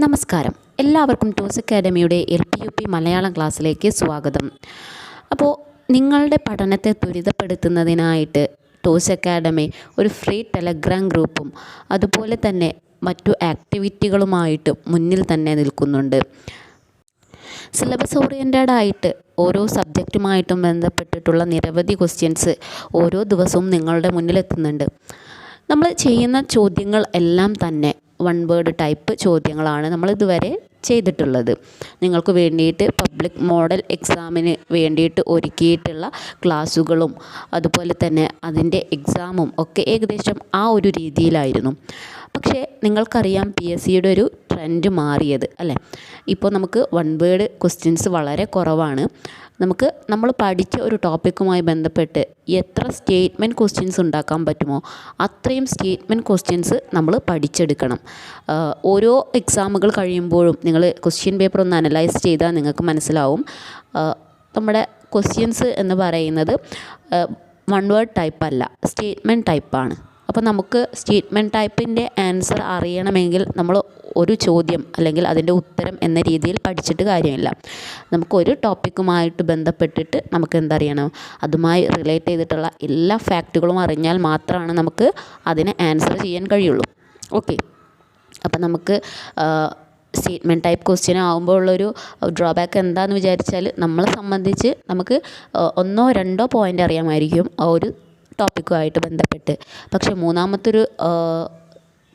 നമസ്കാരം. എല്ലാവർക്കും toss അക്കാഡമിയുടെ LP Malayalam ക്ലാസ്സിലേക്ക് സ്വാഗതം. അപ്പോൾ നിങ്ങളുടെ പഠനത്തെ ത്വരിതപ്പെടുത്തുന്നതിനായിട്ട് ടോസ് അക്കാഡമി ഒരു ഫ്രീ ടെലഗ്രാം ഗ്രൂപ്പും അതുപോലെ തന്നെ മറ്റു ആക്ടിവിറ്റികളുമായിട്ട് മുന്നിൽ തന്നെ നിൽക്കുന്നുണ്ട്. സിലബസ് ഓറിയൻറ്റഡ് ആയിട്ട് ഓരോ സബ്ജക്റ്റുമായിട്ടും ബന്ധപ്പെട്ടിട്ടുള്ള നിരവധി ക്വസ്റ്റ്യൻസ് ഓരോ ദിവസവും നിങ്ങളുടെ മുന്നിലെത്തുന്നുണ്ട്. നമ്മൾ ചെയ്യുന്ന ചോദ്യങ്ങൾ എല്ലാം തന്നെ വൺ വേർഡ് ടൈപ്പ് ചോദ്യങ്ങളാണ് നമ്മൾ ഇതുവരെ ചെയ്തിട്ടുള്ളത്. നിങ്ങൾക്ക് വേണ്ടിയിട്ട് പബ്ലിക് മോഡൽ എക്സാമിന് വേണ്ടിയിട്ട് ഒരുക്കിയിട്ടുള്ള ക്ലാസ്സുകളും അതുപോലെ തന്നെ അതിൻ്റെ എക്സാമും ഒക്കെ ഏകദേശം ആ ഒരു രീതിയിലായിരുന്നു. പക്ഷേ നിങ്ങൾക്കറിയാം PSCയുടെ ഒരു ട്രെൻഡ് മാറിയത് അല്ലേ. ഇപ്പോൾ നമുക്ക് വൺ വേർഡ് ക്വസ്റ്റ്യൻസ് വളരെ കുറവാണ്. നമ്മൾ പഠിച്ച ഒരു ടോപ്പിക്കുമായി ബന്ധപ്പെട്ട് എത്ര സ്റ്റേറ്റ്മെൻറ്റ് ക്വസ്റ്റ്യൻസ് ഉണ്ടാക്കാൻ പറ്റുമോ അത്രയും സ്റ്റേറ്റ്മെൻറ്റ് ക്വസ്റ്റ്യൻസ് നമ്മൾ പഠിച്ചെടുക്കണം. ഓരോ എക്സാമുകൾ കഴിയുമ്പോഴും നിങ്ങൾ ക്വസ്റ്റ്യൻ പേപ്പർ ഒന്ന് അനലൈസ് ചെയ്താൽ നിങ്ങൾക്ക് മനസ്സിലാവും. നമ്മുടെ ക്വസ്റ്റ്യൻസ് എന്ന് പറയുന്നത് വൺ വേർഡ് ടൈപ്പ് അല്ല, സ്റ്റേറ്റ്മെൻറ്റ് ടൈപ്പാണ്. അപ്പോൾ നമുക്ക് സ്റ്റേറ്റ്മെൻറ്റ് ടൈപ്പിൻ്റെ ആൻസർ അറിയണമെങ്കിൽ നമ്മൾ ഒരു ചോദ്യം അല്ലെങ്കിൽ അതിൻ്റെ ഉത്തരം എന്ന രീതിയിൽ പഠിച്ചിട്ട് കാര്യമില്ല. നമുക്കൊരു ടോപ്പിക്കുമായിട്ട് ബന്ധപ്പെട്ടിട്ട് നമുക്ക് എന്തറിയണം, അതുമായി റിലേറ്റ് ചെയ്തിട്ടുള്ള എല്ലാ ഫാക്റ്റുകളും അറിഞ്ഞാൽ മാത്രമാണ് നമുക്ക് അതിന് ആൻസർ ചെയ്യാൻ കഴിയുള്ളൂ. ഓക്കെ, അപ്പം നമുക്ക് സ്റ്റേറ്റ്മെൻറ്റ് ടൈപ്പ് ക്വസ്റ്റ്യൻ ആകുമ്പോൾ ഉള്ളൊരു ഡ്രോബാക്ക് എന്താണെന്ന് വിചാരിച്ചാൽ നമ്മളെ സംബന്ധിച്ച് നമുക്ക് ഒന്നോ രണ്ടോ പോയിൻ്റ് അറിയാമായിരിക്കും ആ ഒരു ടോപ്പിക്കുമായിട്ട് ബന്ധപ്പെട്ട്. പക്ഷേ മൂന്നാമത്തൊരു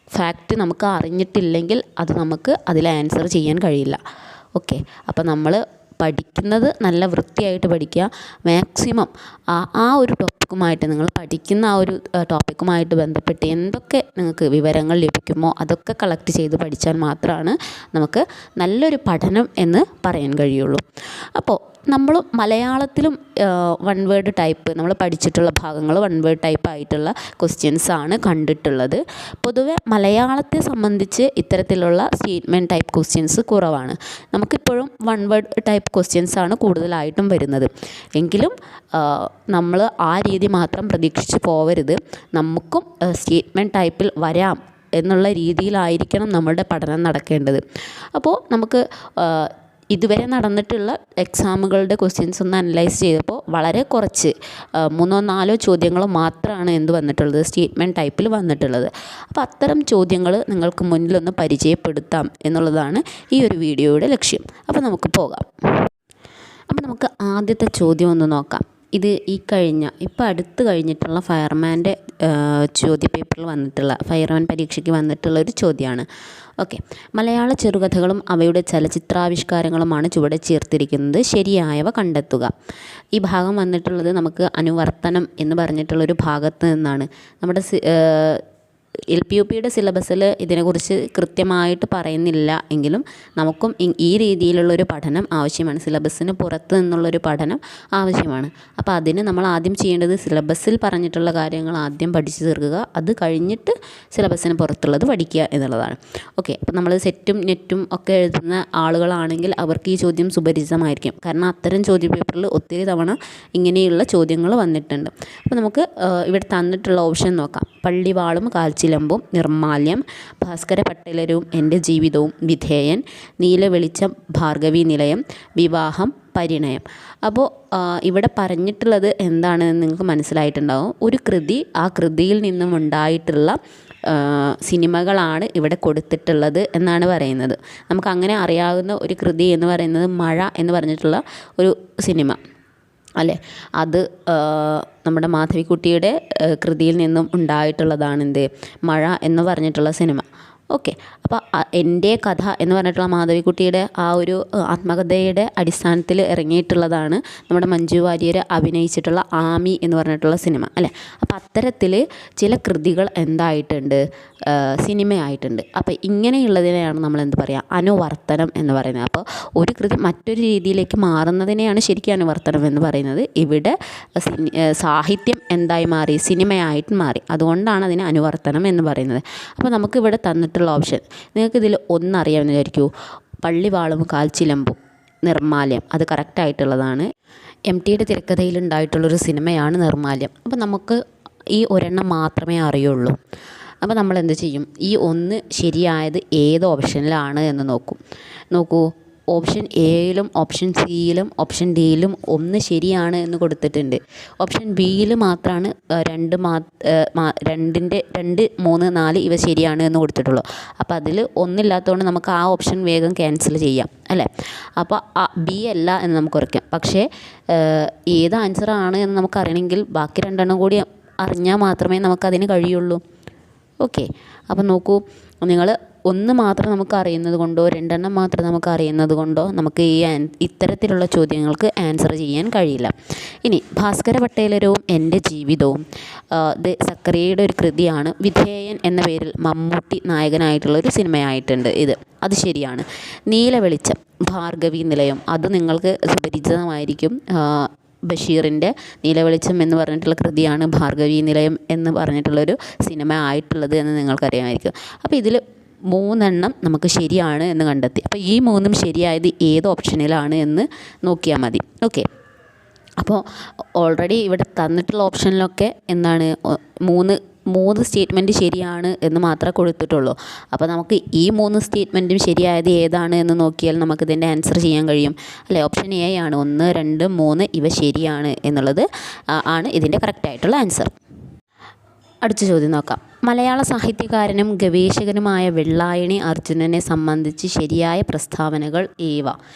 ഫാക്റ്റ് നമുക്ക് അറിഞ്ഞിട്ടില്ലെങ്കിൽ അത് നമുക്ക് അതിൽ ആൻസർ ചെയ്യാൻ കഴിയില്ല. ഓക്കെ, അപ്പോൾ നമ്മൾ പഠിക്കുന്നത് നല്ല വൃത്തിയായിട്ട് പഠിക്കുക. മാക്സിമം ആ ഒരു ടോപ്പിക്കുമായിട്ട് നിങ്ങൾ പഠിക്കുന്ന ആ ഒരു ടോപ്പിക്കുമായിട്ട് ബന്ധപ്പെട്ട് എന്തൊക്കെ നിങ്ങൾക്ക് വിവരങ്ങൾ ലഭിക്കുമോ അതൊക്കെ കളക്ട് ചെയ്ത് പഠിച്ചാൽ മാത്രമാണ് നമുക്ക് നല്ലൊരു പഠനം എന്ന് പറയാൻ കഴിയുള്ളൂ. അപ്പോൾ നമ്മൾ മലയാളത്തിലും വൺ വേർഡ് ടൈപ്പ് നമ്മൾ പഠിച്ചിട്ടുള്ള ഭാഗങ്ങൾ വൺ വേർഡ് ടൈപ്പ് ആയിട്ടുള്ള ക്വസ്റ്റ്യൻസാണ് കണ്ടിട്ടുള്ളത്. പൊതുവെ മലയാളത്തെ സംബന്ധിച്ച് ഇത്തരത്തിലുള്ള സ്റ്റേറ്റ്മെൻറ്റ് ടൈപ്പ് ക്വസ്റ്റ്യൻസ് കുറവാണ്. നമുക്കിപ്പോഴും വൺ വേർഡ് ടൈപ്പ് ക്വസ്റ്റ്യൻസാണ് കൂടുതലായിട്ടും വരുന്നത്. എങ്കിലും നമ്മൾ ആ രീതി മാത്രം പ്രതീക്ഷിച്ച് പോവരുത്. നമുക്കും സ്റ്റേറ്റ്മെൻറ്റ് ടൈപ്പിൽ വരാം എന്നുള്ള രീതിയിലായിരിക്കണം നമ്മളുടെ പഠനം നടക്കേണ്ടത്. അപ്പോൾ നമുക്ക് ഇതുവരെ നടന്നിട്ടുള്ള എക്സാമുകളുടെ ക്വസ്റ്റ്യൻസ് ഒന്ന് അനലൈസ് ചെയ്തപ്പോൾ വളരെ കുറച്ച് 3-4 ചോദ്യങ്ങൾ മാത്രമാണ് എന്ത് വന്നിട്ടുള്ളത്, സ്റ്റേറ്റ്മെൻറ്റ് ടൈപ്പിൽ വന്നിട്ടുള്ളത്. അപ്പോൾ അത്തരം ചോദ്യങ്ങൾ നിങ്ങൾക്ക് മുന്നിലൊന്ന് പരിചയപ്പെടുത്താം എന്നുള്ളതാണ് ഈ ഒരു വീഡിയോയുടെ ലക്ഷ്യം. അപ്പോൾ നമുക്ക് പോകാം. അപ്പോൾ നമുക്ക് ആദ്യത്തെ ചോദ്യം ഒന്ന് നോക്കാം. ഇത് ഇപ്പോൾ അടുത്ത് കഴിഞ്ഞിട്ടുള്ള ഫയർമാൻ്റെ ചോദ്യപേപ്പറിൽ വന്നിട്ടുള്ള ഫയർമാൻ പരീക്ഷയ്ക്ക് വന്നിട്ടുള്ള ഒരു ചോദ്യമാണ്. ഓക്കെ, മലയാള ചെറുകഥകളും അവയുടെ ചലച്ചിത്രാവിഷ്കാരങ്ങളുമാണ് ചുവടെ ചേർത്തിരിക്കുന്നത്, ശരിയായവ കണ്ടെത്തുക. ഈ ഭാഗം വന്നിട്ടുള്ളത് നമുക്ക് അനുവർത്തനം എന്ന് പറഞ്ഞിട്ടുള്ളൊരു ഭാഗത്ത് നിന്നാണ്. നമ്മുടെ LPUPയുടെ സിലബസിൽ ഇതിനെക്കുറിച്ച് കൃത്യമായിട്ട് പറയുന്നില്ല എങ്കിലും നമുക്കും ഈ രീതിയിലുള്ളൊരു പഠനം ആവശ്യമാണ്. സിലബസിന് പുറത്ത് നിന്നുള്ളൊരു പഠനം ആവശ്യമാണ്. അപ്പോൾ അതിന് നമ്മൾ ആദ്യം ചെയ്യേണ്ടത് സിലബസിൽ പറഞ്ഞിട്ടുള്ള കാര്യങ്ങൾ ആദ്യം പഠിച്ചു തീർക്കുക, അത് കഴിഞ്ഞിട്ട് സിലബസിന് പുറത്തുള്ളത് പഠിക്കുക എന്നുള്ളതാണ്. ഓക്കെ, അപ്പോൾ നമ്മൾ സെറ്റും നെറ്റും ഒക്കെ എഴുതുന്ന ആളുകളാണെങ്കിൽ അവർക്ക് ഈ ചോദ്യം സുപരിചിതമായിരിക്കും. കാരണം അത്തരം ചോദ്യപേപ്പറിൽ ഒത്തിരി തവണ ഇങ്ങനെയുള്ള ചോദ്യങ്ങൾ വന്നിട്ടുണ്ട്. അപ്പോൾ നമുക്ക് ഇവിടെ തന്നിട്ടുള്ള ഓപ്ഷൻ നോക്കാം. പള്ളിവാളും കാൽച്ചിലമ്പും, നിർമാല്യം, ഭാസ്കര പട്ടേലരും എൻ്റെ ജീവിതവും, വിധേയൻ, നീലവെളിച്ചം, ഭാർഗവി നിലയം, വിവാഹം, പരിണയം. അപ്പോൾ ഇവിടെ പറഞ്ഞിട്ടുള്ളത് എന്താണെന്ന് നിങ്ങൾക്ക് മനസ്സിലായിട്ടുണ്ടാവും. ഒരു കൃതി, ആ കൃതിയിൽ നിന്നും ഉണ്ടായിട്ടുള്ള സിനിമകളാണ് ഇവിടെ കൊടുത്തിട്ടുള്ളത് എന്നാണ് പറയുന്നത്. നമുക്കങ്ങനെ അറിയാവുന്ന ഒരു കൃതി എന്ന് പറയുന്നത് മഴ എന്ന് പറഞ്ഞിട്ടുള്ള ഒരു സിനിമ അല്ലേ. അത് നമ്മുടെ മാധവിക്കുട്ടിയുടെ കൃതിയിൽ നിന്നും ഉണ്ടായിട്ടുള്ളതാണ് മഴ എന്ന് പറഞ്ഞിട്ടുള്ള സിനിമ. ഓക്കെ, അപ്പോൾ എൻ്റെ കഥ എന്ന് പറഞ്ഞിട്ടുള്ള മാധവിക്കുട്ടിയുടെ ആ ഒരു ആത്മകഥയുടെ അടിസ്ഥാനത്തിൽ ഇറങ്ങിയിട്ടുള്ളതാണ് നമ്മുടെ മഞ്ജു വാര്യർ അഭിനയിച്ചിട്ടുള്ള ആമി എന്ന് പറഞ്ഞിട്ടുള്ള സിനിമ അല്ലേ. അപ്പോൾ അത്തരത്തിൽ ചില കൃതികൾ എന്തായിട്ടുണ്ട്, സിനിമയായിട്ടുണ്ട്. അപ്പോൾ ഇങ്ങനെയുള്ളതിനെയാണ് നമ്മൾ എന്ത് പറയുക, അനുവർത്തനം എന്ന് പറയുന്നത്. അപ്പോൾ ഒരു കൃതി മറ്റൊരു രീതിയിലേക്ക് മാറുന്നതിനെയാണ് ശരിക്കും അനുവർത്തനം എന്ന് പറയുന്നത്. ഇവിടെ സാഹിത്യം എന്തായി മാറി, സിനിമയായിട്ട് മാറി. അതുകൊണ്ടാണ് അതിന് അനുവർത്തനം എന്ന് പറയുന്നത്. അപ്പോൾ നമുക്കിവിടെ തന്നിട്ടുള്ള ഓപ്ഷൻ നിങ്ങൾക്കിതിൽ ഒന്നറിയാമെന്ന് വിചാരിക്കൂ. പള്ളിവാളും കാൽച്ചിലമ്പും, നിർമാല്യം, അത് കറക്റ്റായിട്ടുള്ളതാണ്. MTയുടെ തിരക്കഥയിലുണ്ടായിട്ടുള്ളൊരു സിനിമയാണ് നിർമാല്യം. അപ്പോൾ നമുക്ക് ഈ ഒരെണ്ണം മാത്രമേ അറിയുള്ളൂ. അപ്പോൾ നമ്മൾ എന്ത് ചെയ്യും, ഈ ഒന്ന് ശരിയായത് ഏത് ഓപ്ഷനിലാണ് എന്ന് നോക്കൂ. ഓപ്ഷൻ എയിലും ഓപ്ഷൻ സിയിലും ഓപ്ഷൻ ഡിയിലും ഒന്ന് ശരിയാണ് എന്ന് കൊടുത്തിട്ടുണ്ട്. ഓപ്ഷൻ ബിയിൽ മാത്രമാണ് 2, 3, 4 ഇവ ശരിയാണ് എന്ന് കൊടുത്തിട്ടുള്ളൂ. അപ്പോൾ അതിൽ ഒന്നില്ലാത്തതുകൊണ്ട് നമുക്ക് ആ ഓപ്ഷൻ വേഗം ക്യാൻസൽ ചെയ്യാം അല്ലേ. അപ്പോൾ ബി അല്ല എന്ന് നമുക്ക് ഉറക്കാം. പക്ഷേ ഏത് ആൻസറാണ് എന്ന് നമുക്കറിയണമെങ്കിൽ ബാക്കി 2 കൂടി അറിഞ്ഞാൽ മാത്രമേ നമുക്കതിന് കഴിയുള്ളൂ. ഓക്കെ, അപ്പം നോക്കൂ, നിങ്ങൾ ഒന്ന് മാത്രം നമുക്ക് അറിയുന്നത് കൊണ്ടോ 2 മാത്രം നമുക്ക് അറിയുന്നത് കൊണ്ടോ നമുക്ക് ഇത്തരത്തിലുള്ള ചോദ്യങ്ങൾക്ക് ആൻസർ ചെയ്യാൻ കഴിയില്ല. ഇനി ഭാസ്കര പട്ടേലരവും എൻ്റെ ജീവിതവും ഇത് സക്കറിയയുടെ ഒരു കൃതിയാണ്. വിധേയൻ എന്ന പേരിൽ മമ്മൂട്ടി നായകനായിട്ടുള്ളൊരു സിനിമയായിട്ടുണ്ട് അത് ശരിയാണ്. നീല വെളിച്ചം, ഭാർഗവി നിലയം, അത് നിങ്ങൾക്ക് സുപരിചിതമായിരിക്കും. ബഷീറിൻ്റെ നീലവെളിച്ചം എന്ന് പറഞ്ഞിട്ടുള്ള കൃതിയാണ് ഭാർഗവി നിലയം എന്ന് പറഞ്ഞിട്ടുള്ളൊരു സിനിമ ആയിട്ടുള്ളത് എന്ന് നിങ്ങൾക്കറിയാമായിരിക്കും. അപ്പോൾ ഇതിൽ 3 നമുക്ക് ശരിയാണ് എന്ന് കണ്ടെത്തി. അപ്പോൾ ഈ 3 ശരിയായത് ഏത് ഓപ്ഷനിലാണ് എന്ന് നോക്കിയാൽ മതി. ഓക്കെ, അപ്പോൾ ഓൾറെഡി ഇവിടെ തന്നിട്ടുള്ള ഓപ്ഷനിലൊക്കെ എന്താണ് 3 സ്റ്റേറ്റ്മെൻറ്റ് ശരിയാണ് എന്ന് മാത്രമേ കൊടുത്തിട്ടുള്ളൂ. അപ്പോൾ നമുക്ക് ഈ 3 സ്റ്റേറ്റ്മെൻറ്റും ശരിയായത് ഏതാണ് എന്ന് നോക്കിയാൽ നമുക്കിതിൻ്റെ ആൻസർ ചെയ്യാൻ കഴിയും അല്ലേ. ഓപ്ഷൻ എ ആണ് 1, 2, 3 ഇവ ശരിയാണ് എന്നുള്ളത് ആണ് ഇതിൻ്റെ കറക്റ്റായിട്ടുള്ള ആൻസർ. അടുത്ത ചോദ്യം നോക്കാം. മലയാള സാഹിത്യകാരനും ഗവേഷകനുമായ വെള്ളായണി അർജുനനെ സംബന്ധിച്ച് ശരിയായ പ്രസ്താവനകൾ ഏവ.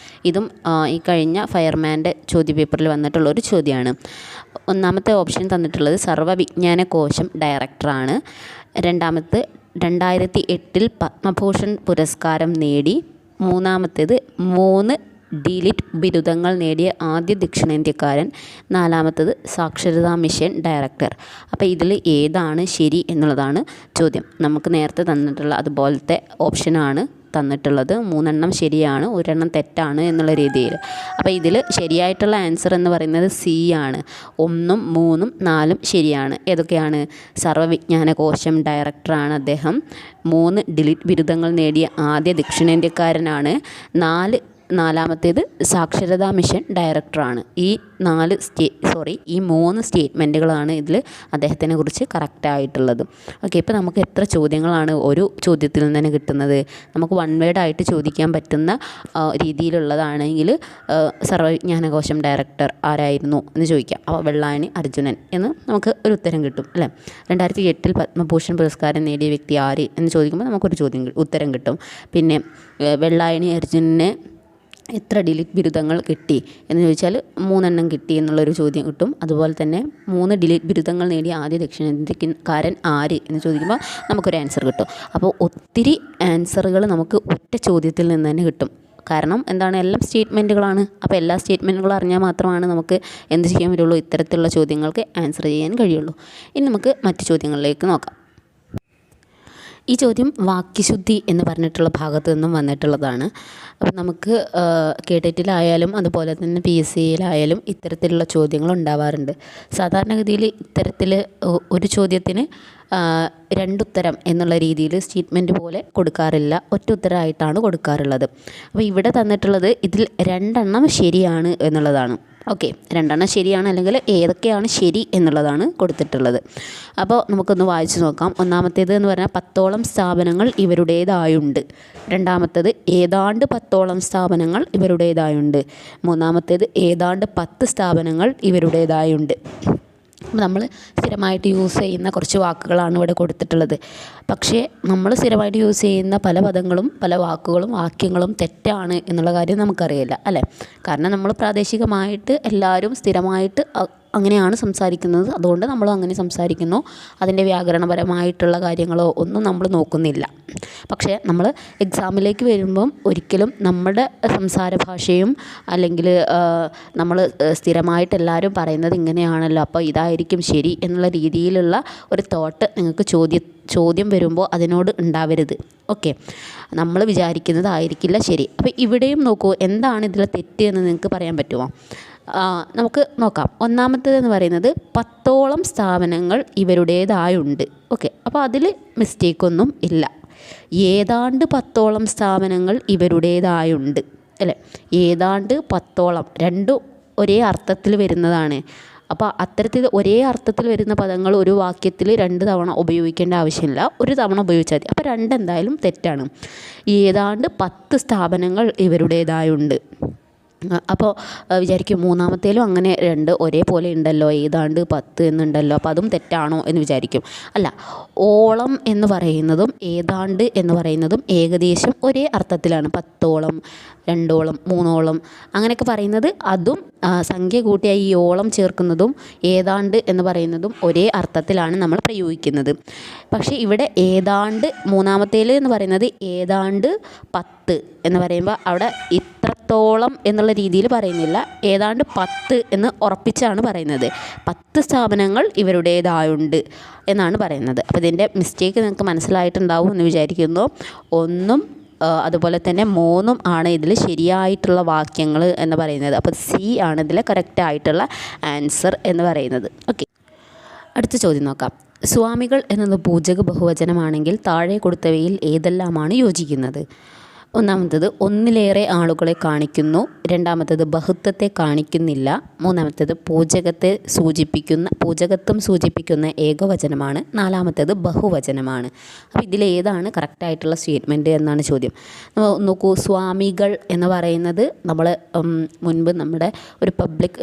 ഇതും ഈ കഴിഞ്ഞ ഫയർമാൻ്റെ ചോദ്യപേപ്പറിൽ വന്നിട്ടുള്ളൊരു ചോദ്യമാണ്. ഒന്നാമത്തെ ഓപ്ഷൻ തന്നിട്ടുള്ളത് സർവ്വവിജ്ഞാനകോശം ഡയറക്ടറാണ്. രണ്ടാമത്തെ 2008 പത്മഭൂഷൺ പുരസ്കാരം നേടി. മൂന്നാമത്തേത് 3 ഡിലിറ്റ് ബിരുദങ്ങൾ നേടിയ ആദ്യ ദക്ഷിണേന്ത്യക്കാരൻ. 4മത്തേത് സാക്ഷരതാ മിഷൻ ഡയറക്ടർ. അപ്പോൾ ഇതിൽ ഏതാണ് ശരി എന്നുള്ളതാണ് ചോദ്യം. നമുക്ക് നേരത്തെ തന്നിട്ടുള്ള അതുപോലത്തെ ഓപ്ഷനാണ് തന്നിട്ടുള്ളത്. 3 ശരിയാണ്, 1 തെറ്റാണ് എന്നുള്ള രീതിയിൽ. അപ്പോൾ ഇതിൽ ശരിയായിട്ടുള്ള ആൻസർ എന്ന് പറയുന്നത് സി ആണ്. 1, 3, 4 ശരിയാണ്. ഏതൊക്കെയാണ്? സർവ്വവിജ്ഞാനകോശം ഡയറക്ടറാണ് അദ്ദേഹം. 3 ഡിലിറ്റ് ബിരുദങ്ങൾ നേടിയ ആദ്യ ദക്ഷിണേന്ത്യക്കാരനാണ്. 4മത്തേത് സാക്ഷരതാ മിഷൻ ഡയറക്ടറാണ്. ഈ 3 സ്റ്റേറ്റ്മെൻറ്റുകളാണ് ഇതിൽ അദ്ദേഹത്തിനെ കുറിച്ച് കറക്റ്റായിട്ടുള്ളത്. ഓക്കെ, ഇപ്പോൾ നമുക്ക് എത്ര ചോദ്യങ്ങളാണ് ഒരു ചോദ്യത്തിൽ നിന്ന് തന്നെ കിട്ടുന്നത്? നമുക്ക് 1 വേർഡായിട്ട് ചോദിക്കാൻ പറ്റുന്ന രീതിയിലുള്ളതാണെങ്കിൽ സർവ്വവിജ്ഞാനകോശം ഡയറക്ടർ ആരായിരുന്നു എന്ന് ചോദിക്കാം. അപ്പോൾ വെള്ളായണി അർജുനൻ എന്ന് നമുക്ക് ഒരു ഉത്തരം കിട്ടും അല്ലേ. 2008 പത്മഭൂഷൺ പുരസ്കാരം നേടിയ വ്യക്തി ആര് എന്ന് ചോദിക്കുമ്പോൾ നമുക്കൊരു ഉത്തരം കിട്ടും. പിന്നെ വെള്ളായണി അർജുനനെ എത്ര ഡിലിറ്റ് ബിരുദങ്ങൾ കിട്ടി എന്ന് ചോദിച്ചാൽ 3 കിട്ടി എന്നുള്ളൊരു ചോദ്യം കിട്ടും. അതുപോലെ തന്നെ 3 ഡിലിറ്റ് ബിരുദങ്ങൾ നേടിയ ആദ്യ ദക്ഷിണേന്ത്യക്കാരൻ ആര് എന്ന് ചോദിക്കുമ്പോൾ നമുക്കൊരു ആൻസർ കിട്ടും. അപ്പോൾ ഒത്തിരി ആൻസറുകൾ നമുക്ക് ഒറ്റ ചോദ്യത്തിൽ നിന്ന് തന്നെ കിട്ടും. കാരണം എന്താണ്, എല്ലാം സ്റ്റേറ്റ്മെൻറ്റുകളാണ്. അപ്പോൾ എല്ലാ സ്റ്റേറ്റ്മെൻറ്റുകളും അറിഞ്ഞാൽ മാത്രമാണ് നമുക്ക് എന്ത് ചെയ്യാൻ പറ്റുള്ളൂ, ഇത്തരത്തിലുള്ള ചോദ്യങ്ങൾക്ക് ആൻസർ ചെയ്യാൻ കഴിയുള്ളൂ. ഇനി നമുക്ക് മറ്റു ചോദ്യങ്ങളിലേക്ക് നോക്കാം. ഈ ചോദ്യം വാക്യശുദ്ധി എന്ന് പറഞ്ഞിട്ടുള്ള ഭാഗത്തു നിന്നും വന്നിട്ടുള്ളതാണ്. അപ്പം നമുക്ക് കേട്ടിട്ടിലായാലും അതുപോലെ തന്നെ PSCയിലായാലും ഇത്തരത്തിലുള്ള ചോദ്യങ്ങൾ ഉണ്ടാവാറുണ്ട്. സാധാരണഗതിയിൽ ഇത്തരത്തിൽ ഒരു ചോദ്യത്തിന് 2 ഉത്തരം എന്നുള്ള രീതിയിൽ സ്റ്റേറ്റ്മെൻറ്റ് പോലെ കൊടുക്കാറില്ല, ഒറ്റ ഉത്തരമായിട്ടാണ് കൊടുക്കാറുള്ളത്. അപ്പോൾ ഇവിടെ തന്നിട്ടുള്ളത് ഇതിൽ 2 ശരിയാണ് എന്നുള്ളതാണ്. ഓക്കെ, 2 ശരിയാണ്, അല്ലെങ്കിൽ ഏതൊക്കെയാണ് ശരി എന്നുള്ളതാണ് കൊടുത്തിട്ടുള്ളത്. അപ്പോൾ നമുക്കൊന്ന് വായിച്ചു നോക്കാം. ഒന്നാമത്തേത് എന്ന് പറഞ്ഞാൽ 10ഓളം സ്ഥാപനങ്ങൾ ഇവരുടേതായുണ്ട്. രണ്ടാമത്തേത് ഏതാണ്ട് 10ഓളം സ്ഥാപനങ്ങൾ ഇവരുടേതായുണ്ട്. മൂന്നാമത്തേത് ഏതാണ്ട് 10 സ്ഥാപനങ്ങൾ ഇവരുടേതായുണ്ട്. നമ്മൾ സ്ഥിരമായിട്ട് യൂസ് ചെയ്യുന്ന കുറച്ച് വാക്കുകളാണ് ഇവിടെ കൊടുത്തിട്ടുള്ളത്. പക്ഷേ നമ്മൾ സ്ഥിരമായിട്ട് യൂസ് ചെയ്യുന്ന പല പദങ്ങളും പല വാക്കുകളും വാക്യങ്ങളും തെറ്റാണ് എന്നുള്ള കാര്യം നമുക്കറിയില്ല അല്ലേ. കാരണം നമ്മൾ പ്രാദേശികമായിട്ട് എല്ലാവരും സ്ഥിരമായിട്ട് അങ്ങനെയാണ് സംസാരിക്കുന്നത്. അതുകൊണ്ട് നമ്മൾ അങ്ങനെ സംസാരിക്കുന്നു. അതിൻ്റെ വ്യാകരണപരമായിട്ടുള്ള കാര്യങ്ങളോ ഒന്നും നമ്മൾ നോക്കുന്നില്ല. പക്ഷേ നമ്മൾ എക്സാമിലേക്ക് വരുമ്പം ഒരിക്കലും നമ്മുടെ സംസാര ഭാഷയും അല്ലെങ്കിൽ നമ്മൾ സ്ഥിരമായിട്ട് എല്ലാവരും പറയുന്നത് ഇങ്ങനെയാണല്ലോ, അപ്പോൾ ഇതായിരിക്കും ശരി എന്നുള്ള രീതിയിലുള്ള ഒരു തോട്ട് നിങ്ങൾക്ക് ചോദ്യം വരുമ്പോൾ അതിനോട് ഉണ്ടാവരുത്. ഓക്കെ, നമ്മൾ വിചാരിക്കുന്നതായിരിക്കില്ല ശരി. അപ്പോൾ ഇവിടെയും നോക്കൂ, എന്താണ് ഇതിലെ തെറ്റ് എന്ന് നിങ്ങൾക്ക് പറയാൻ പറ്റുമോ? നമുക്ക് നോക്കാം. ഒന്നാമത്തേതെന്ന് പറയുന്നത് 10ഓളം സ്ഥാപനങ്ങൾ ഇവരുടേതായുണ്ട്. ഓക്കെ, അപ്പോൾ അതിൽ മിസ്റ്റേക്കൊന്നും ഇല്ല. ഏതാണ്ട് 10ഓളം സ്ഥാപനങ്ങൾ ഇവരുടേതായുണ്ട് അല്ലേ. ഏതാണ്ട് 10ഓളം രണ്ടും ഒരേ അർത്ഥത്തിൽ വരുന്നതാണ്. അപ്പോൾ അത്തരത്തിൽ ഒരേ അർത്ഥത്തിൽ വരുന്ന പദങ്ങൾ ഒരു വാക്യത്തിൽ 2 തവണ ഉപയോഗിക്കേണ്ട ആവശ്യമില്ല, ഒരു തവണ ഉപയോഗിച്ചാൽ മതി. അപ്പോൾ 2 എന്തായാലും തെറ്റാണ്. ഏതാണ്ട് 10 സ്ഥാപനങ്ങൾ ഇവരുടേതായുണ്ട്. അപ്പോൾ വിചാരിക്കും മൂന്നാമത്തേലും അങ്ങനെ 2 ഒരേപോലെ ഉണ്ടല്ലോ, ഏതാണ്ട് 10 എന്നുണ്ടല്ലോ, അപ്പോൾ അതും തെറ്റാണോ എന്ന് വിചാരിക്കും. അല്ല, ഓളം എന്ന് പറയുന്നതും ഏതാണ്ട് എന്ന് പറയുന്നതും ഏകദേശം ഒരേ അർത്ഥത്തിലാണ്. 10ഓളം, 2ഓളം, 3ഓളം അങ്ങനെയൊക്കെ പറയുന്നത് അതും സംഖ്യ കൂട്ടിയായി ഈ ഓളം ചേർക്കുന്നതും ഏതാണ്ട് എന്ന് പറയുന്നതും ഒരേ അർത്ഥത്തിലാണ് നമ്മൾ പ്രയോഗിക്കുന്നത്. പക്ഷേ ഇവിടെ ഏതാണ്ട് മൂന്നാമത്തേൽ എന്ന് പറയുന്നത് ഏതാണ്ട് 10 എന്ന് പറയുമ്പോൾ അവിടെ ഇത്രത്തോളം എന്നുള്ള രീതിയിൽ പറയുന്നില്ല, ഏതാണ്ട് 10 എന്ന് ഉറപ്പിച്ചാണ് പറയുന്നത്. 10 സ്ഥാപനങ്ങൾ ഇവരുടേതായുണ്ട് എന്നാണ് പറയുന്നത്. അപ്പോൾ ഇതിൻ്റെ മിസ്റ്റേക്ക് നിങ്ങൾക്ക് മനസ്സിലായിട്ടുണ്ടാവും എന്ന് വിചാരിക്കുന്നു. 1ഉം അതുപോലെ തന്നെ 3ഉം ആണ് ഇതിൽ ശരിയായിട്ടുള്ള വാക്യങ്ങൾ എന്ന് പറയുന്നത്. അപ്പോൾ സി ആണ് ഇതിൽ കറക്റ്റായിട്ടുള്ള ആൻസർ എന്ന് പറയുന്നത്. ഓക്കെ, അടുത്ത ചോദ്യം നോക്കാം. സ്വാമികൾ എന്നത് പൂജക ബഹുവചനമാണെങ്കിൽ താഴെ കൊടുത്തവയിൽ ഏതെല്ലാമാണ് യോജിക്കുന്നത്? ഒന്നാമത്തേത് ഒന്നിലേറെ ആളുകളെ കാണിക്കുന്നു, രണ്ടാമത്തേത് ബഹുത്വത്തെ കാണിക്കുന്നില്ല, മൂന്നാമത്തേത് പൂജകത്വം സൂചിപ്പിക്കുന്ന ഏകവചനമാണ്, നാലാമത്തേത് ബഹുവചനമാണ്. അപ്പോൾ ഇതിലേതാണ് കറക്റ്റായിട്ടുള്ള സ്റ്റേറ്റ്മെൻറ്റ് എന്നാണ് ചോദ്യം. നോക്കൂ, സ്വാമികൾ എന്ന് പറയുന്നത് നമ്മൾ മുൻപ് നമ്മുടെ ഒരു പബ്ലിക്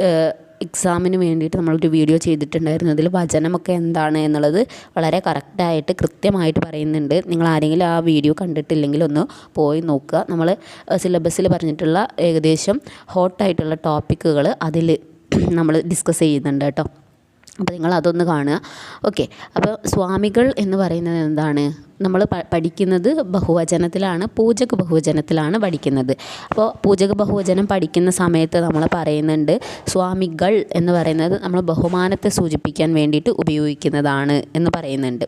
എക്സാമിന് വേണ്ടിയിട്ട് നമ്മളൊരു വീഡിയോ ചെയ്തിട്ടുണ്ടായിരുന്നു. അതിൽ വചനമൊക്കെ എന്താണ് എന്നുള്ളത് വളരെ കറക്റ്റായിട്ട് കൃത്യമായിട്ട് പറയുന്നുണ്ട്. നിങ്ങൾ ആരെങ്കിലും ആ വീഡിയോ കണ്ടിട്ടില്ലെങ്കിൽ ഒന്ന് പോയി നോക്കുക. നമ്മൾ സിലബസിൽ പറഞ്ഞിട്ടുള്ള ഏകദേശം ഹോട്ടായിട്ടുള്ള ടോപ്പിക്കുകൾ അതിൽ നമ്മൾ ഡിസ്കസ് ചെയ്യുന്നുണ്ട് കേട്ടോ. അപ്പോൾ നിങ്ങൾ അതൊന്ന് കാണുക. ഓക്കെ, അപ്പോൾ സ്വാമികൾ എന്ന് പറയുന്നത് എന്താണ്? നമ്മൾ പഠിക്കുന്നത് ബഹുവചനത്തിലാണ്, പൂജക ബഹുവചനത്തിലാണ് പഠിക്കുന്നത്. അപ്പോൾ പൂജക ബഹുവചനം പഠിക്കുന്ന സമയത്ത് നമ്മൾ പറയുന്നുണ്ട് സ്വാമികൾ എന്ന് പറയുന്നത് നമ്മൾ ബഹുമാനത്തെ സൂചിപ്പിക്കാൻ വേണ്ടിയിട്ട് ഉപയോഗിക്കുന്നതാണ് എന്ന് പറയുന്നുണ്ട്.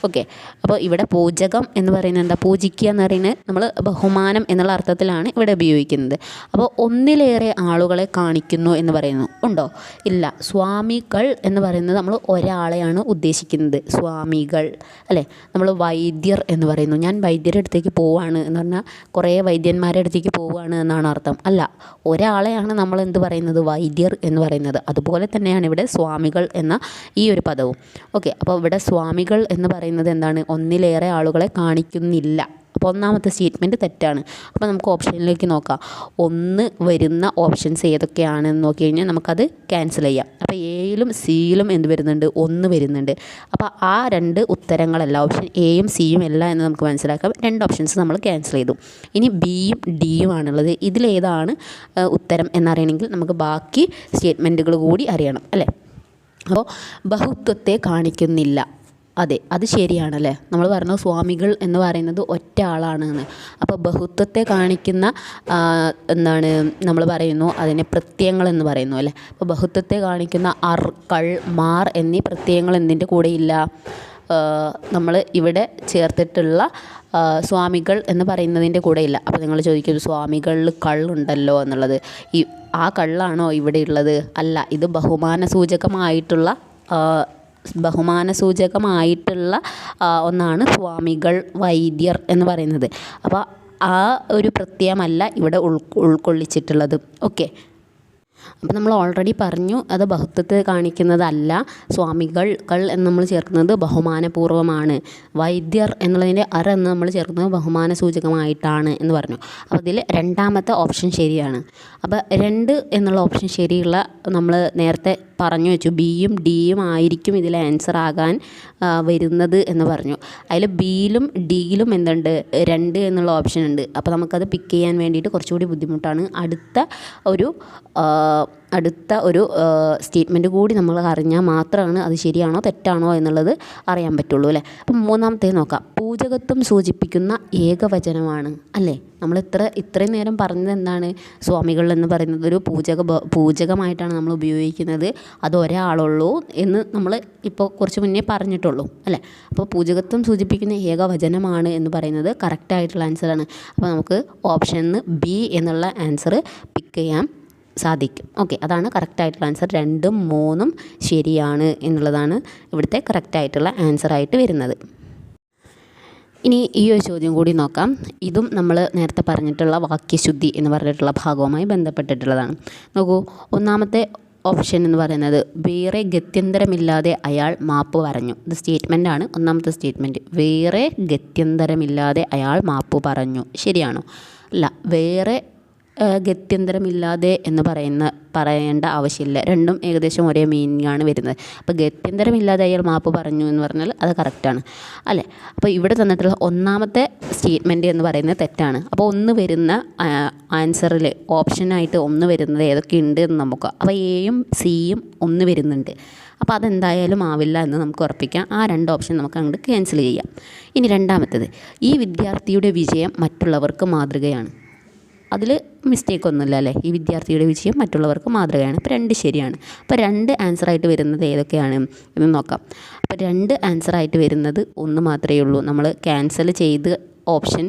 ഓക്കെ, അപ്പോൾ ഇവിടെ പൂജകം എന്ന് പറയുന്നത് എന്താ? പൂജിക്കുക എന്ന് പറയുന്നത് നമ്മൾ ബഹുമാനം എന്നുള്ള അർത്ഥത്തിലാണ് ഇവിടെ ഉപയോഗിക്കുന്നത്. അപ്പോൾ ഒന്നിലേറെ ആളുകളെ കാണിക്കുന്നു എന്ന് പറയുന്നു ഉണ്ടോ? ഇല്ല. സ്വാമികൾ എന്ന് പറയുന്നത് നമ്മൾ ഒരാളെയാണ് ഉദ്ദേശിക്കുന്നത്. സ്വാമികൾ അല്ലേ? നമ്മൾ വൈദ്യർ എന്ന് പറയുന്നു. ഞാൻ വൈദ്യരുടെ അടുത്തേക്ക് പോവുകയാണ് എന്ന് പറഞ്ഞാൽ കുറേ വൈദ്യന്മാരുടെ അടുത്തേക്ക് പോവുകയാണ് എന്നാണ് അർത്ഥം. അല്ല, ഒരാളെയാണ് നമ്മൾ എന്ത് പറയുന്നത്? വൈദ്യർ എന്ന് പറയുന്നത്. അതുപോലെ തന്നെയാണ് ഇവിടെ സ്വാമികൾ എന്ന ഈ ഒരു പദവും. ഓക്കെ, അപ്പോൾ ഇവിടെ സ്വാമികൾ എന്ന് പറയുന്നത് എന്താണ്? ഒന്നിലേറെ ആളുകളെ കാണിക്കുന്നില്ല. അപ്പോൾ ഒന്നാമത്തെ സ്റ്റേറ്റ്മെൻറ്റ് തെറ്റാണ്. അപ്പോൾ നമുക്ക് ഓപ്ഷനിലേക്ക് നോക്കാം. 1 വരുന്ന ഓപ്ഷൻസ് ഏതൊക്കെയാണെന്ന് നോക്കി കഴിഞ്ഞാൽ നമുക്കത് ക്യാൻസൽ ചെയ്യാം. അപ്പോൾ എയിലും സിയിലും എന്ത് വരുന്നുണ്ട്? 1 വരുന്നുണ്ട്. അപ്പോൾ ആ 2 ഉത്തരങ്ങളല്ല, ഓപ്ഷൻ എയും സിയും അല്ല എന്ന് നമുക്ക് മനസ്സിലാക്കാം. 2 ഓപ്ഷൻസ് നമ്മൾ ക്യാൻസൽ ചെയ്തു. ഇനി ബിയും ഡിയും ആണുള്ളത്. ഇതിലേതാണ് ഉത്തരം എന്നറിയണമെങ്കിൽ നമുക്ക് ബാക്കി സ്റ്റേറ്റ്മെൻറ്റുകൾ കൂടി അറിയണം അല്ലേ? അപ്പോൾ ബഹുത്വത്തെ കാണിക്കുന്നില്ല. അതെ, അത് ശരിയാണല്ലേ. നമ്മൾ പറഞ്ഞു സ്വാമികൾ എന്ന് പറയുന്നത് ഒറ്റ ആളാണെന്ന്. അപ്പോൾ ബഹുത്വത്തെ കാണിക്കുന്ന എന്താണ് നമ്മൾ പറയുന്നു? അതിനെ പ്രത്യയങ്ങൾ എന്ന് പറയുന്നു അല്ലേ? അപ്പോൾ ബഹുത്വത്തെ കാണിക്കുന്ന അർ, കൾ, മാർ എന്നീ പ്രത്യയങ്ങൾ എന്തിൻ്റെ കൂടെയില്ല? നമ്മൾ ഇവിടെ ചേർത്തിട്ടുള്ള സ്വാമികൾ എന്ന് പറയുന്നതിൻ്റെ കൂടെയില്ല. അപ്പോൾ നിങ്ങൾ ചോദിക്കും സ്വാമികളിൽ കള്ളുണ്ടല്ലോ എന്നുള്ളത്. ആ കള്ളാണോ ഇവിടെ ഉള്ളത്? അല്ല, ഇത് ബഹുമാനസൂചകമായിട്ടുള്ള ഒന്നാണ് സ്വാമികൾ, വൈദ്യർ എന്ന് പറയുന്നത്. അപ്പോൾ ആ ഒരു പ്രത്യയമല്ല ഇവിടെ ഉൾക്കൊള്ളിച്ചിട്ടുള്ളത്. ഓക്കെ, അപ്പോൾ നമ്മൾ ഓൾറെഡി പറഞ്ഞു അത് ബഹുത്വത്തെ കാണിക്കുന്നതല്ല. സ്വാമികൾ എന്ന് നമ്മൾ ചേർക്കുന്നത് ബഹുമാനപൂർവ്വമാണ്. വൈദ്യർ എന്നുള്ളതിൻ്റെ അർ എന്ന് നമ്മൾ ചേർക്കുന്നത് ബഹുമാന സൂചകമായിട്ടാണ് എന്ന് പറഞ്ഞു. അപ്പോൾ ഇതിൽ രണ്ടാമത്തെ ഓപ്ഷൻ ശരിയാണ്. അപ്പോൾ 2 എന്നുള്ള ഓപ്ഷൻ ശരിയുള്ള നമ്മൾ നേരത്തെ പറഞ്ഞു വെച്ചു. ബിയും ഡിയും ആയിരിക്കും ഇതിൽ ആൻസർ ആകാൻ വരുന്നത് എന്ന് പറഞ്ഞു. അതിൽ ബിയിലും ഡിയിലും എന്തുണ്ട്? 2 എന്നുള്ള ഓപ്ഷൻ ഉണ്ട്. അപ്പോൾ നമുക്കത് പിക്ക് ചെയ്യാൻ വേണ്ടിയിട്ട് കുറച്ചുകൂടി ബുദ്ധിമുട്ടാണ്. അടുത്ത ഒരു സ്റ്റേറ്റ്മെൻറ്റ് കൂടി നമ്മൾ അറിഞ്ഞാൽ മാത്രമാണ് അത് ശരിയാണോ തെറ്റാണോ എന്നുള്ളത് അറിയാൻ പറ്റുള്ളൂ അല്ലേ? അപ്പം മൂന്നാമത്തെ നോക്കാം. പൂജകത്വം സൂചിപ്പിക്കുന്ന ഏകവചനമാണ് അല്ലേ? നമ്മൾ ഇത്രയും നേരം പറഞ്ഞത് എന്താണ്? സ്വാമികൾ എന്ന് പറയുന്നത് ഒരു പൂജകമായിട്ടാണ് നമ്മൾ ഉപയോഗിക്കുന്നത്. അത് ഒരാളുള്ളൂ എന്ന് നമ്മൾ ഇപ്പോൾ കുറച്ച് മുന്നേ പറഞ്ഞിട്ടുള്ളൂ അല്ലേ? അപ്പോൾ പൂജകത്വം സൂചിപ്പിക്കുന്ന ഏകവചനമാണ് എന്ന് പറയുന്നത് കറക്റ്റായിട്ടുള്ള ആൻസറാണ്. അപ്പോൾ നമുക്ക് ഓപ്ഷനിൽ ബി എന്നുള്ള ആൻസർ പിക്ക് ചെയ്യാൻ സാധിക്കും. ഓക്കെ, അതാണ് കറക്റ്റായിട്ടുള്ള ആൻസർ. 2ഉം 3ഉം ശരിയാണ് എന്നുള്ളതാണ് ഇവിടുത്തെ കറക്റ്റായിട്ടുള്ള ആൻസറായിട്ട് വരുന്നത്. ഇനി ഈ ഒരു ചോദ്യം കൂടി നോക്കാം. ഇതും നമ്മൾ നേരത്തെ പറഞ്ഞിട്ടുള്ള വാക്യശുദ്ധി എന്ന് പറഞ്ഞിട്ടുള്ള ഭാഗവുമായി ബന്ധപ്പെട്ടിട്ടുള്ളതാണ്. നോക്കൂ, ഒന്നാമത്തെ ഓപ്ഷൻ എന്ന് പറയുന്നത് വേറെ ഗത്യന്തരമില്ലാതെ അയാൾ മാപ്പ് പറഞ്ഞു. ഇത് സ്റ്റേറ്റ്മെൻ്റാണ്, ഒന്നാമത്തെ സ്റ്റേറ്റ്മെൻറ്റ്. വേറെ ഗത്യന്തരമില്ലാതെ അയാൾ മാപ്പ് പറഞ്ഞു. ശരിയാണോ? അല്ല, വേറെ ഗത്യന്തരമില്ലാതെ എന്ന് പറയേണ്ട ആവശ്യമില്ല. രണ്ടും ഏകദേശം ഒരേ മീനിങ് ആണ് വരുന്നത്. അപ്പോൾ ഗത്യന്തരമില്ലാതെ അയാൾ മാപ്പ് പറഞ്ഞു എന്ന് പറഞ്ഞാൽ അത് കറക്റ്റാണ് അല്ലേ? അപ്പോൾ ഇവിടെ തന്നിട്ടുള്ള ഒന്നാമത്തെ സ്റ്റേറ്റ്മെൻറ്റ് എന്ന് പറയുന്നത് തെറ്റാണ്. അപ്പോൾ ഒന്ന് വരുന്ന ആൻസറിൽ ഓപ്ഷനായിട്ട് ഒന്ന് വരുന്നത് ഏതൊക്കെ ഉണ്ട് എന്ന് നമുക്ക്, അപ്പോൾ എയും സിയും ഒന്ന് വരുന്നുണ്ട്. അപ്പോൾ അതെന്തായാലും ആവില്ല എന്ന് നമുക്ക് ഉറപ്പിക്കാം. ആ രണ്ട് ഓപ്ഷൻ നമുക്ക് അങ്ങോട്ട് ക്യാൻസൽ ചെയ്യാം. ഇനി രണ്ടാമത്തേത്, ഈ വിദ്യാർത്ഥിയുടെ വിജയം മറ്റുള്ളവർക്ക് മാതൃകയാണ്. അതിൽ മിസ്റ്റേക്ക് ഒന്നുമില്ല അല്ലേ? ഈ വിദ്യാർത്ഥിയുടെ വിജയം മറ്റുള്ളവർക്ക് മാതൃകയാണ്. അപ്പോൾ രണ്ട് ശരിയാണ്. അപ്പോൾ രണ്ട് ആൻസറായിട്ട് വരുന്നത് ഏതൊക്കെയാണ് എന്ന് നോക്കാം. അപ്പോൾ രണ്ട് ആൻസറായിട്ട് വരുന്നത് ഒന്ന് മാത്രമേ ഉള്ളൂ. നമ്മൾ ക്യാൻസൽ ചെയ്ത് ഓപ്ഷൻ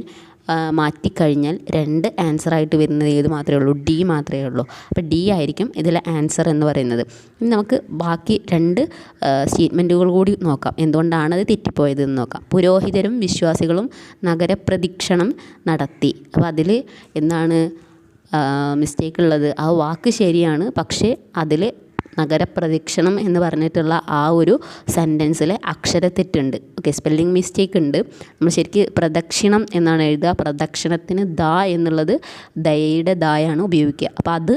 മാറ്റിക്കഴിഞ്ഞാൽ രണ്ട് ആൻസറായിട്ട് വരുന്നത് ഏത് മാത്രമേ ഉള്ളൂ? ഡി മാത്രമേ ഉള്ളൂ. അപ്പോൾ ഡി ആയിരിക്കും ഇതിലെ ആൻസർ എന്ന് പറയുന്നത്. ഇനി നമുക്ക് ബാക്കി രണ്ട് സ്റ്റേറ്റ്മെൻറ്റുകൾ കൂടി നോക്കാം, എന്തുകൊണ്ടാണ് അത് തെറ്റിപ്പോയത് എന്ന് നോക്കാം. പുരോഹിതരും വിശ്വാസികളും നഗരപ്രദക്ഷിണം നടത്തി. അപ്പോൾ അതിൽ എന്താണ് മിസ്റ്റേക്ക് ഉള്ളത്? ആ വാക്ക് ശരിയാണ്, പക്ഷേ അതിൽ നഗരപ്രദക്ഷിണം എന്ന് പറഞ്ഞിട്ടുള്ള ആ ഒരു സെൻറ്റൻസിൽ അക്ഷരത്തെറ്റുണ്ട്. ഓക്കെ, സ്പെല്ലിംഗ് മിസ്റ്റേക്ക് ഉണ്ട്. നമ്മൾ ശരിക്കും പ്രദക്ഷിണം എന്നാണ് എഴുതുക. പ്രദക്ഷിണത്തിന് ദ എന്നുള്ളത് ദയയുടെ ദായാണ് ഉപയോഗിക്കുക. അപ്പോൾ അത്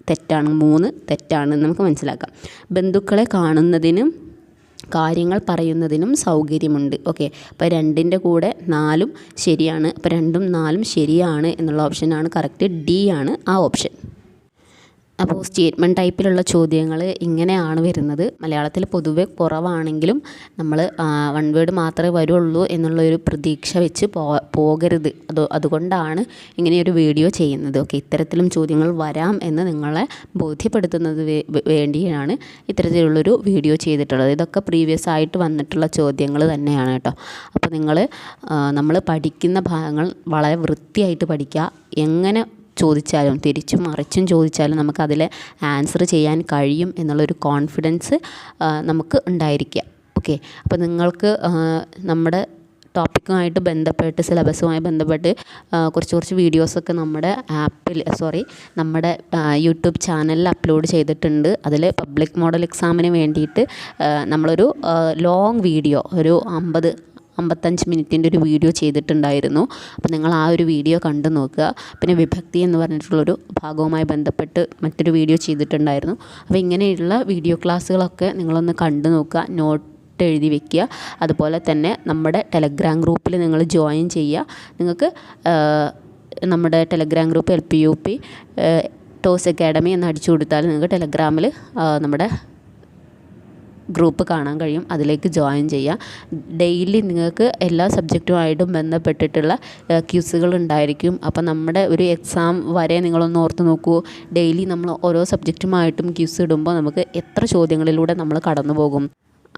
തെറ്റാണ്. 3 തെറ്റാണെന്ന് നമുക്ക് മനസ്സിലാക്കാം. ബന്ധുക്കളെ കാണുന്നതിനും കാര്യങ്ങൾ പറയുന്നതിനും സൗകര്യമുണ്ട്. ഓക്കെ, അപ്പോൾ 2ൻ്റെ കൂടെ 4ഉം ശരിയാണ്. അപ്പോൾ 2ഉം 4ഉം ശരിയാണ് എന്നുള്ള ഓപ്ഷനാണ് കറക്റ്റ്. ഡി ആണ് ആ ഓപ്ഷൻ. അപ്പോൾ സ്റ്റേറ്റ്മെൻറ്റ് ടൈപ്പിലുള്ള ചോദ്യങ്ങൾ ഇങ്ങനെയാണ് വരുന്നത്. മലയാളത്തിൽ പൊതുവെ കുറവാണെങ്കിലും നമ്മൾ വൺ വേർഡ് മാത്രമേ വരുള്ളൂ എന്നുള്ളൊരു പ്രതീക്ഷ വെച്ച് പോകരുത്. അതുകൊണ്ടാണ് ഇങ്ങനെയൊരു വീഡിയോ ചെയ്യുന്നത്. ഓക്കെ, ഇത്തരത്തിലും ചോദ്യങ്ങൾ വരാം എന്ന് നിങ്ങളെ ബോധ്യപ്പെടുത്തുന്നത് വേണ്ടിയാണ് ഇത്തരത്തിലുള്ളൊരു വീഡിയോ ചെയ്തിട്ടുള്ളത്. ഇതൊക്കെ പ്രീവിയസ് ആയിട്ട് വന്നിട്ടുള്ള ചോദ്യങ്ങൾ തന്നെയാണ് കേട്ടോ. അപ്പോൾ നമ്മൾ പഠിക്കുന്ന ഭാഗങ്ങൾ വളരെ വൃത്തിയായിട്ട് പഠിക്കുക. എങ്ങനെ ചോദിച്ചാലും തിരിച്ചും മറിച്ചും ചോദിച്ചാലും നമുക്കതിൽ ആൻസർ ചെയ്യാൻ കഴിയും എന്നുള്ളൊരു കോൺഫിഡൻസ് നമുക്ക് ഉണ്ടായിരിക്കുക. ഓക്കെ, അപ്പോൾ നിങ്ങൾക്ക് നമ്മുടെ ടോപ്പിക്കുമായിട്ട് ബന്ധപ്പെട്ട് സിലബസുമായി ബന്ധപ്പെട്ട് കുറച്ച് വീഡിയോസൊക്കെ നമ്മുടെ നമ്മുടെ യൂട്യൂബ് ചാനലിൽ അപ്ലോഡ് ചെയ്തിട്ടുണ്ട്. അതിൽ പബ്ലിക് മോഡൽ എക്സാമിന് വേണ്ടിയിട്ട് നമ്മളൊരു ലോങ് വീഡിയോ, ഒരു 55 മിനിറ്റിൻ്റെ ഒരു വീഡിയോ ചെയ്തിട്ടുണ്ടായിരുന്നു. അപ്പോൾ നിങ്ങൾ ആ ഒരു വീഡിയോ കണ്ടു നോക്കുക. പിന്നെ വിഭക്തി എന്ന് പറഞ്ഞിട്ടുള്ളൊരു ഭാഗവുമായി ബന്ധപ്പെട്ട് മറ്റൊരു വീഡിയോ ചെയ്തിട്ടുണ്ടായിരുന്നു. അപ്പോൾ ഇങ്ങനെയുള്ള വീഡിയോ ക്ലാസ്സുകളൊക്കെ നിങ്ങളൊന്ന് കണ്ടു നോക്കുക, നോട്ട് എഴുതി വെക്കുക. അതുപോലെ തന്നെ നമ്മുടെ ടെലഗ്രാം ഗ്രൂപ്പിൽ നിങ്ങൾ ജോയിൻ ചെയ്യുക. നിങ്ങൾക്ക് നമ്മുടെ Telegram group LPUP toss academy എന്ന് അടിച്ചു കൊടുത്താൽ നിങ്ങൾക്ക് ടെലഗ്രാമിൽ നമ്മുടെ ഗ്രൂപ്പ് കാണാൻ കഴിയും. അതിലേക്ക് ജോയിൻ ചെയ്യുക. ഡെയിലി നിങ്ങൾക്ക് എല്ലാ സബ്ജക്റ്റുമായിട്ടും ബന്ധപ്പെട്ടിട്ടുള്ള ക്യൂസുകൾ ഉണ്ടായിരിക്കും. അപ്പോൾ നമ്മുടെ ഒരു എക്സാം വരെ നിങ്ങളൊന്ന് ഓർത്ത് നോക്കൂ. ഡെയിലി നമ്മൾ ഓരോ സബ്ജക്റ്റുമായിട്ടും ക്യൂസ് ഇടുമ്പോൾ നമുക്ക് എത്ര ചോദ്യങ്ങളിലൂടെ നമ്മൾ കടന്നു പോകും.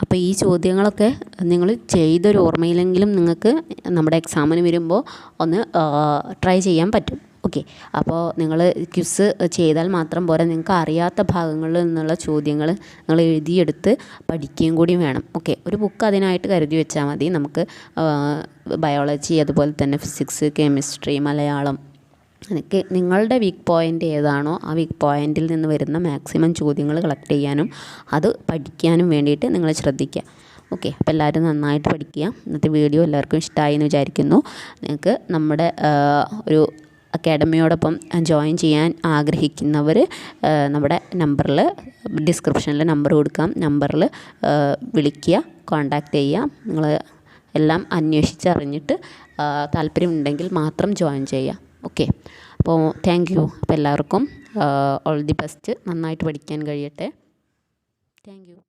അപ്പോൾ ഈ ചോദ്യങ്ങളൊക്കെ നിങ്ങൾ ചെയ്തൊരു ഓർമ്മയിലെങ്കിലും നിങ്ങൾക്ക് നമ്മുടെ എക്സാമിന് വരുമ്പോൾ ഒന്ന് ട്രൈ ചെയ്യാൻ പറ്റും. ഓക്കെ, അപ്പോൾ നിങ്ങൾ ക്വിസ് ചെയ്താൽ മാത്രം പോരാ, നിങ്ങൾക്ക് അറിയാത്ത ഭാഗങ്ങളിൽ നിന്നുള്ള ചോദ്യങ്ങൾ നിങ്ങൾ എഴുതിയെടുത്ത് പഠിക്കുകയും കൂടി വേണം. ഓക്കെ, ഒരു ബുക്ക് അതിനായിട്ട് കരുതി വെച്ചാൽ മതി. നമുക്ക് ബയോളജി, അതുപോലെ തന്നെ ഫിസിക്സ്, കെമിസ്ട്രി, മലയാളം, എനിക്ക് നിങ്ങളുടെ വീക്ക് പോയിൻ്റ് ഏതാണോ ആ വീക്ക് പോയിൻറ്റിൽ നിന്ന് വരുന്ന മാക്സിമം ചോദ്യങ്ങൾ കളക്ട് ചെയ്യാനും അത് പഠിക്കാനും വേണ്ടിയിട്ട് നിങ്ങൾ ശ്രദ്ധിക്കുക. ഓക്കെ, അപ്പോൾ എല്ലാവരും നന്നായിട്ട് പഠിക്കുക. ഇന്നത്തെ വീഡിയോ എല്ലാവർക്കും ഇഷ്ടമായി എന്ന് വിചാരിക്കുന്നു. നിങ്ങൾക്ക് നമ്മുടെ ഒരു അക്കാഡമിയോടൊപ്പം ജോയിൻ ചെയ്യാൻ ആഗ്രഹിക്കുന്നവർ നമ്മുടെ നമ്പറിൽ, ഡിസ്ക്രിപ്ഷനിൽ നമ്പർ കൊടുക്കാം, നമ്പറിൽ വിളിക്കുക, കോൺടാക്റ്റ് ചെയ്യുക. നിങ്ങൾ എല്ലാം അന്വേഷിച്ചറിഞ്ഞിട്ട് താല്പര്യമുണ്ടെങ്കിൽ മാത്രം ജോയിൻ ചെയ്യുക. ഓക്കെ, അപ്പോൾ താങ്ക് യു. അപ്പോൾ എല്ലാവർക്കും ഓൾ ദി ബെസ്റ്റ്. നന്നായിട്ട് പഠിക്കാൻ കഴിയട്ടെ. Thank you.